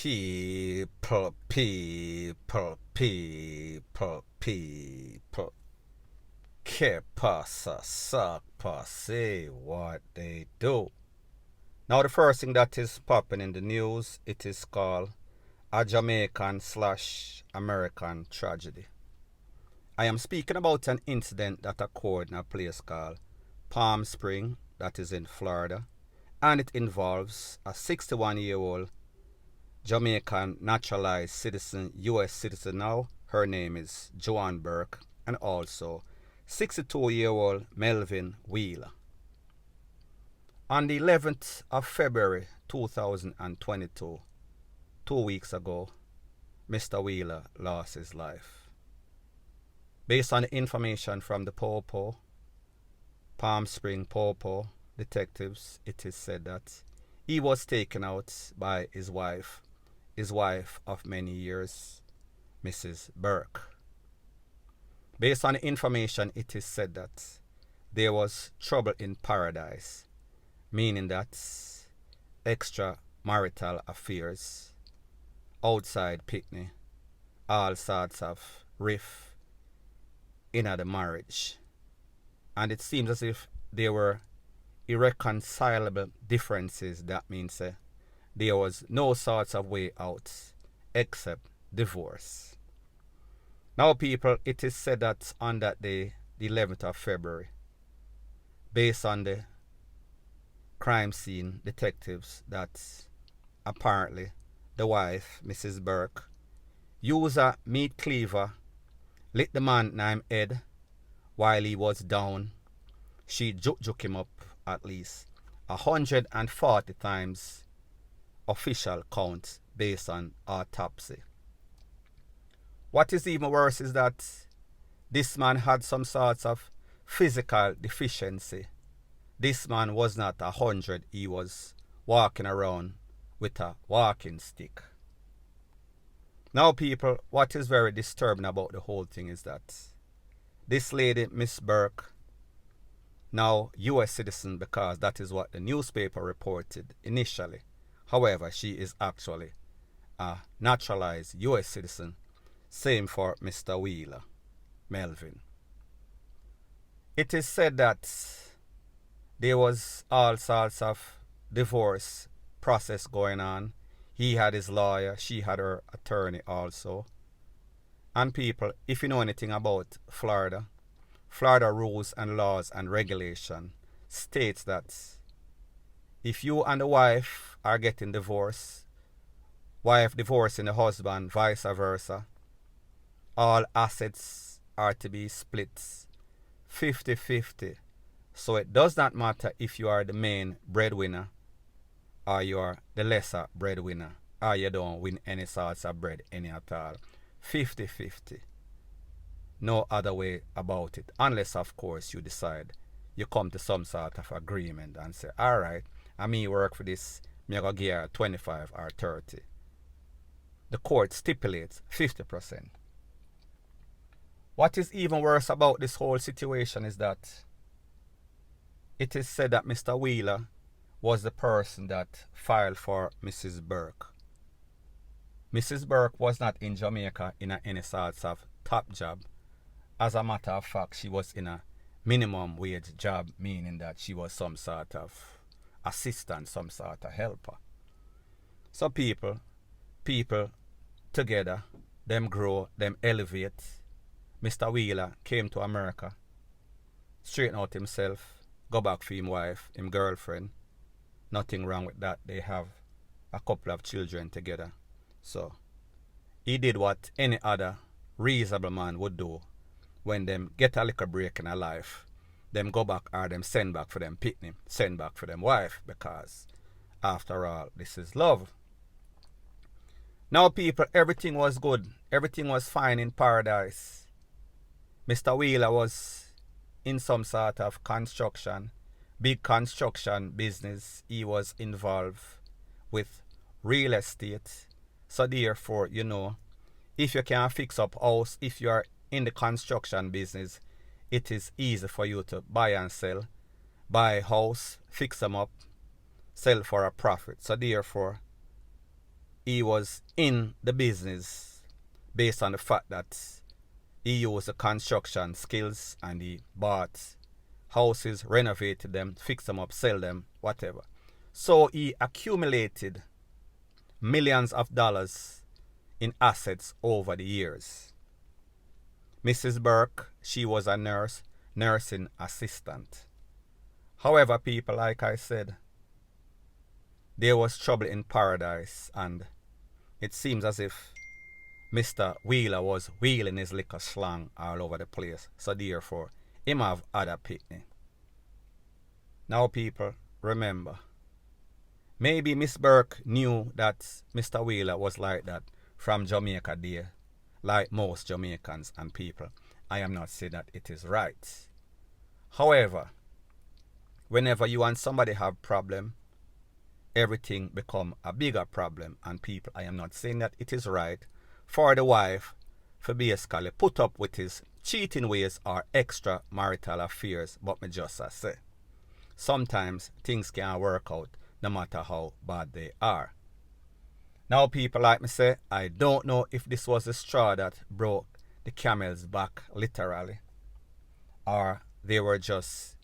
People. Que pasa, suck, say what they do. Now the first thing that is popping in the news, it is called a Jamaican/American tragedy. I am speaking about an incident that occurred in a place called Palm Spring, that is in Florida, and it involves a 61-year-old Jamaican naturalized citizen, U.S. citizen now. Her name is Joanne Burke, and also 62-year-old Melvin Wheeler. On the 11th of February 2022, 2 weeks ago, Mr. Wheeler lost his life. Based on the information from the Palm Spring Popo detectives, it is said that he was taken out by his wife of many years, Mrs. Burke. Based on the information, it is said that there was trouble in paradise, meaning that extramarital affairs, outside picnic, all sorts of riff in the marriage. And it seems as if there were irreconcilable differences. That means there was no sorts of way out except divorce. Now, people, it is said that on that day, the 11th of February, based on the crime scene detectives, that apparently the wife, Mrs. Burke, used a meat cleaver, lit the man named Ed while he was down. She juke him up at least 140 times, official count based on autopsy. What is even worse is that this man had some sorts of physical deficiency. This man was not 100, he was walking around with a walking stick. Now, people, what is very disturbing about the whole thing is that this lady, Miss Burke, now U.S. citizen, because that is what the newspaper reported initially. However, she is actually a naturalized U.S. citizen. Same for Mr. Wheeler, Melvin. It is said that there was all sorts of divorce process going on. He had his lawyer, she had her attorney also. And people, if you know anything about Florida rules and laws and regulation states that if you and the wife are getting divorced, wife divorcing the husband, vice versa, all assets are to be split 50-50. So it does not matter if you are the main breadwinner or you are the lesser breadwinner or you don't win any sorts of bread any at all. 50-50. No other way about it. Unless, of course, you decide you come to some sort of agreement and say, all right, I me work for this, me go give her 25 or 30. The court stipulates 50%. What is even worse about this whole situation is that it is said that Mr. Wheeler was the person that filed for Mrs. Burke. Mrs. Burke was not in Jamaica in any sorts of top job. As a matter of fact, she was in a minimum wage job, meaning that she was some sort of assistant, some sort of helper. So people together, them grow, them elevate. Mr. Wheeler came to America, straighten out himself, go back for him wife, him girlfriend. Nothing wrong with that. They have a couple of children together. So he did what any other reasonable man would do when them get a little break in a life. Them go back or them send back for them picnic, send back for them wife, because after all, this is love. Now, people, everything was good. Everything was fine in paradise. Mr. Wheeler was in some sort of construction, big construction business. He was involved with real estate. So therefore, you know, if you can fix up house, if you are in the construction business, it is easy for you to buy and sell. Buy a house, fix them up, sell for a profit. So therefore, he was in the business based on the fact that he used the construction skills and he bought houses, renovated them, fixed them up, sell them, whatever. So he accumulated millions of dollars in assets over the years. Mrs. Burke, she was a nurse, nursing assistant. However, people, like I said, there was trouble in paradise, and it seems as if Mr. Wheeler was wheeling his liquor slang all over the place. So therefore, him have other pitney. Now people, remember, maybe Miss Burke knew that Mr. Wheeler was like that from Jamaica there, like most Jamaicans and people. I am not saying that it is right. However, whenever you and somebody have problem, everything become a bigger problem. And people, I am not saying that it is right for the wife to basically put up with his cheating ways or extramarital affairs, but me just as say, sometimes things can work out no matter how bad they are. Now people, like me say, I don't know if this was the straw that broke the camel's back literally, or they were just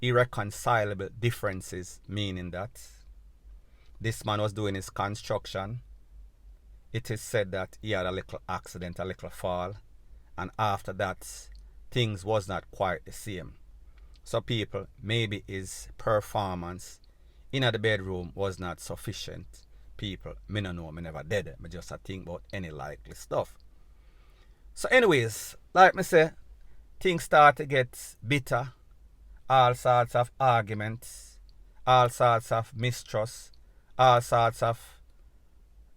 irreconcilable differences, meaning that this man was doing his construction. It is said that he had a little accident, a little fall, and after that things was not quite the same. So people, maybe his performance in the bedroom was not sufficient. People, me no know, me never did it. Me just a think about any likely stuff. So anyways, like me say, things start to get bitter. All sorts of arguments, all sorts of mistrust, all sorts of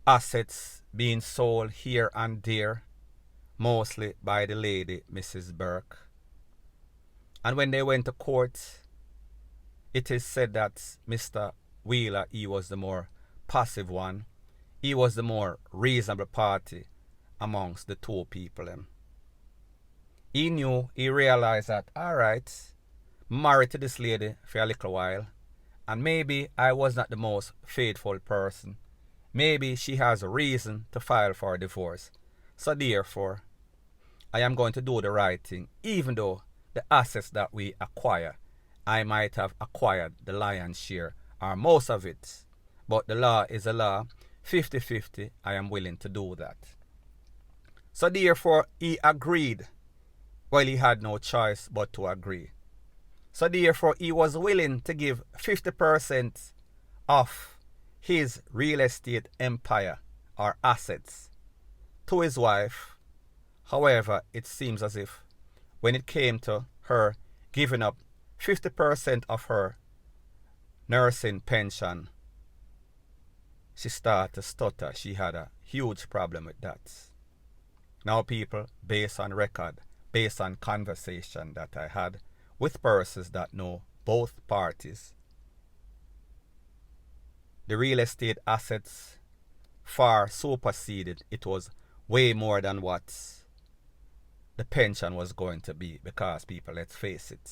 assets being sold here and there, mostly by the lady, Mrs. Burke. And when they went to court, it is said that Mr. Wheeler, he was the more passive one. He was the more reasonable party amongst the two people. He knew, he realized that, alright, married to this lady for a little while, and maybe I was not the most faithful person. Maybe she has a reason to file for a divorce. So therefore, I am going to do the right thing, even though the assets that we acquire, I might have acquired the lion's share or most of it. But the law is a law. 50-50, I am willing to do that. So therefore, he agreed. Well, he had no choice but to agree. So therefore, he was willing to give 50% of his real estate empire or assets to his wife. However, it seems as if when it came to her giving up 50% of her nursing pension, she started to stutter. She had a huge problem with that. Now people, based on record, based on conversation that I had with persons that know both parties, the real estate assets far superseded. It was way more than what the pension was going to be, because people, let's face it,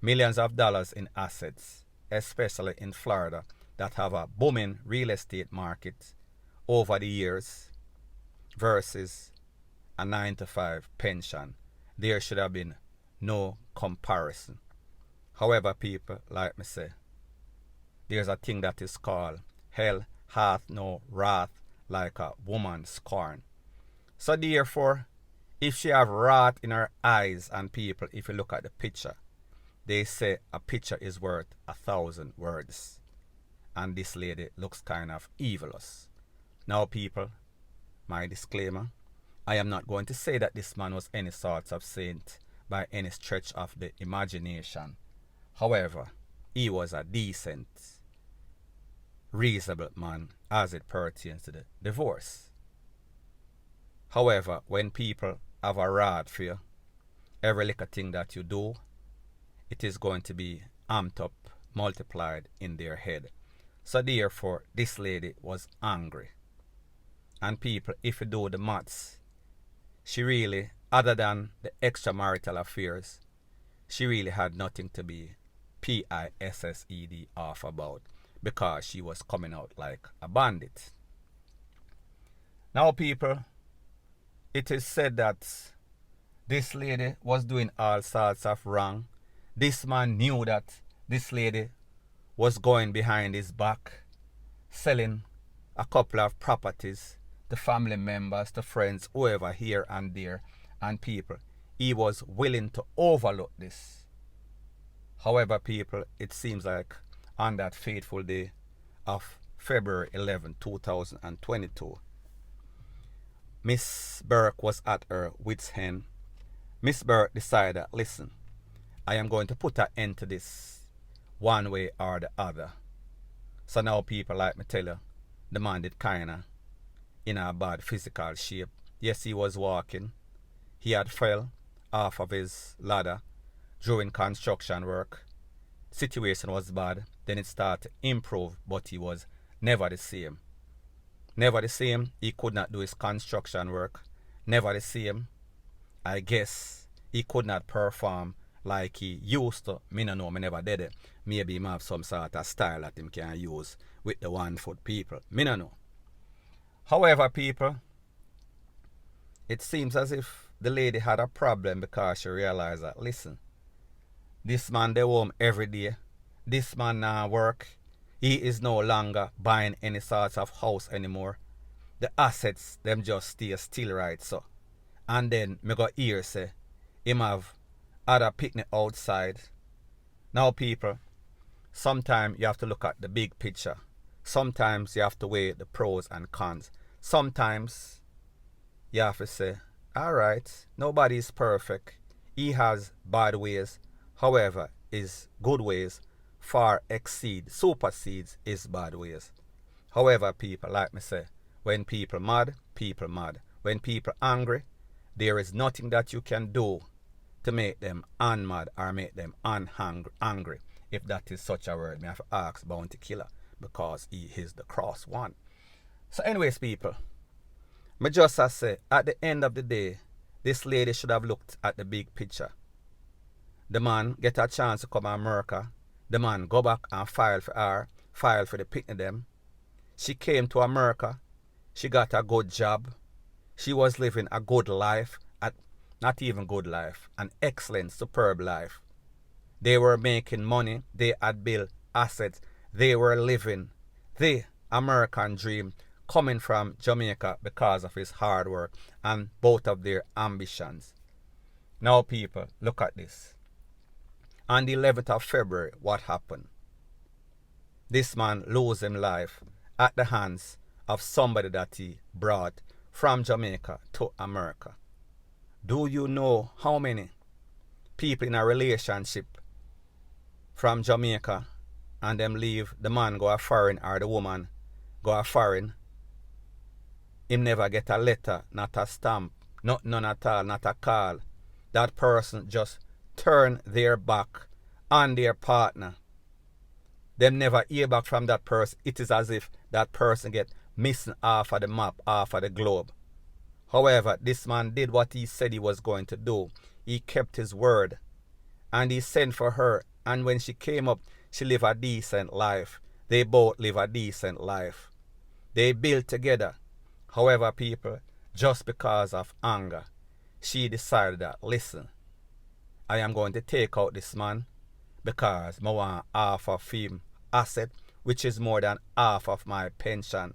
millions of dollars in assets, especially in Florida, that have a booming real estate market over the years versus a 9-to-5 pension. There should have been no comparison. However, people, like me say, there's a thing that is called hell hath no wrath like a woman scorn. So therefore, if she have wrath in her eyes, and people, if you look at the picture, they say a picture is worth 1,000 words. And this lady looks kind of evilous. Now people, my disclaimer, I am not going to say that this man was any sort of saint by any stretch of the imagination. However, he was a decent, reasonable man as it pertains to the divorce. However, when people have a rod for you, every little thing that you do, it is going to be amped up, multiplied in their head. So therefore, this lady was angry. And people, if you do the maths, she really, other than the extramarital affairs, she really had nothing to be PISSED off about, because she was coming out like a bandit. Now people, it is said that this lady was doing all sorts of wrong. This man knew that this lady was going behind his back, selling a couple of properties to family members, to friends, whoever, here and there, and people. He was willing to overlook this. However, people, it seems like on that fateful day of February 11, 2022, Miss Burke was at her wit's end. Miss Burke decided, listen, I am going to put an end to this one way or the other. So now people, like me tell you, the man did kinda in a bad physical shape. Yes, he was walking. He had fell off of his ladder during construction work. Situation was bad. Then it started to improve, but he was never the same. Never the same. He could not do his construction work. Never the same. I guess he could not perform like he used to. Me no know, me never did it. Maybe he have some sort of style that him can use with the 1 foot people. Me no know. However, people, it seems as if the lady had a problem because she realized that, listen, this man they home every day. This man now work. He is no longer buying any sort of house anymore. The assets, them just stay still right so. And then me go hear say, him have other picnic outside. Now people, sometimes you have to look at the big picture. Sometimes you have to weigh the pros and cons. Sometimes you have to say, alright, nobody is perfect. He has bad ways. However, his good ways far supersedes his bad ways. However, people, like me say, when people mad, people mad. When people angry, there is nothing that you can do to make them unmad or make them angry. If that is such a word, me have to ask Bounty Killer because he is the cross one. So anyways, people, me just say, at the end of the day, this lady should have looked at the big picture. The man get a chance to come to America. The man go back and file for her, file for the picnic them. She came to America. She got a good job. She was living a good life, not even good life, an excellent, superb life. They were making money. They had built assets. They were living the American dream, coming from Jamaica because of his hard work and both of their ambitions. Now people, look at this. On the 11th of February, what happened? This man lose his life at the hands of somebody that he brought from Jamaica to America. Do you know how many people in a relationship from Jamaica and them leave, the man go a foreign or the woman go a foreign? Him never get a letter, not a stamp, none at all, not a call. That person just turn their back on their partner. Them never hear back from that person. It is as if that person get missing off of the map, off of the globe. However, this man did what he said he was going to do. He kept his word. And he sent for her. And when she came up, she lived a decent life. They both live a decent life. They built together. However, people, just because of anger, she decided that, listen, I am going to take out this man because I want half of him asset, which is more than half of my pension.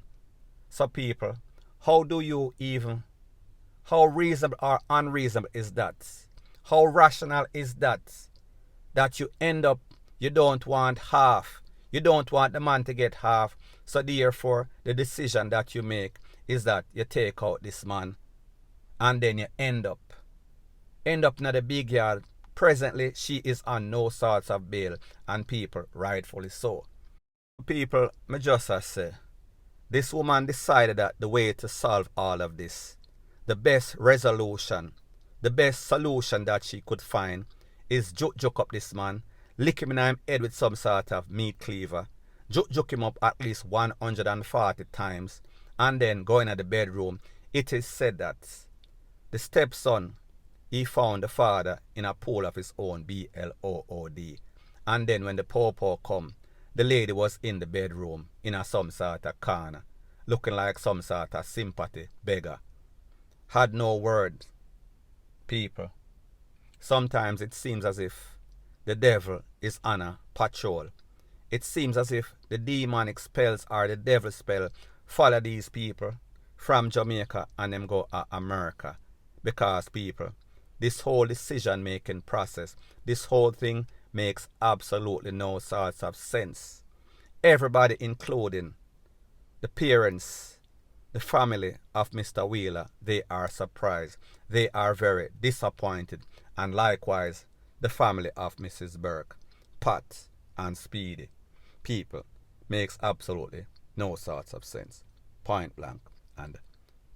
So people, how reasonable or unreasonable is that? How rational is that? That you end up, you don't want half. You don't want the man to get half. So therefore, the decision that you make is that you take out this man and then you end up in the big yard. Presently, she is on no sorts of bail, and people, rightfully so. People, me just say, this woman decided that the way to solve all of this, the best resolution, the best solution that she could find is juke up this man, lick him in his head with some sort of meat cleaver, juke him up at least 140 times, and then go into the bedroom. It is said that the stepson, he found the father in a pool of his own, blood. And then when the popo come, the lady was in the bedroom in a some sort of corner. looking like some sort of sympathy beggar. Had no words, people. Sometimes it seems as if the devil is on a patrol. It seems as if the demonic spells or the devil spell follow these people from Jamaica and them go to America. Because people, this whole decision making process, this whole thing makes absolutely no sorts of sense. Everybody, including the parents, the family of Mr. Wheeler, they are surprised. They are very disappointed. And likewise, the family of Mrs. Burke, Pat and Speedy. People, makes absolutely no sorts of sense. Point blank and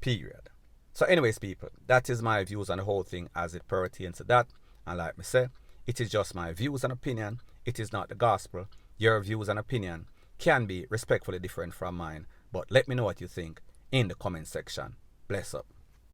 period. So anyways, people, that is my views on the whole thing as it pertains to that. And like me say, it is just my views and opinion. It is not the gospel. Your views and opinion can be respectfully different from mine. But let me know what you think in the comment section. Bless up.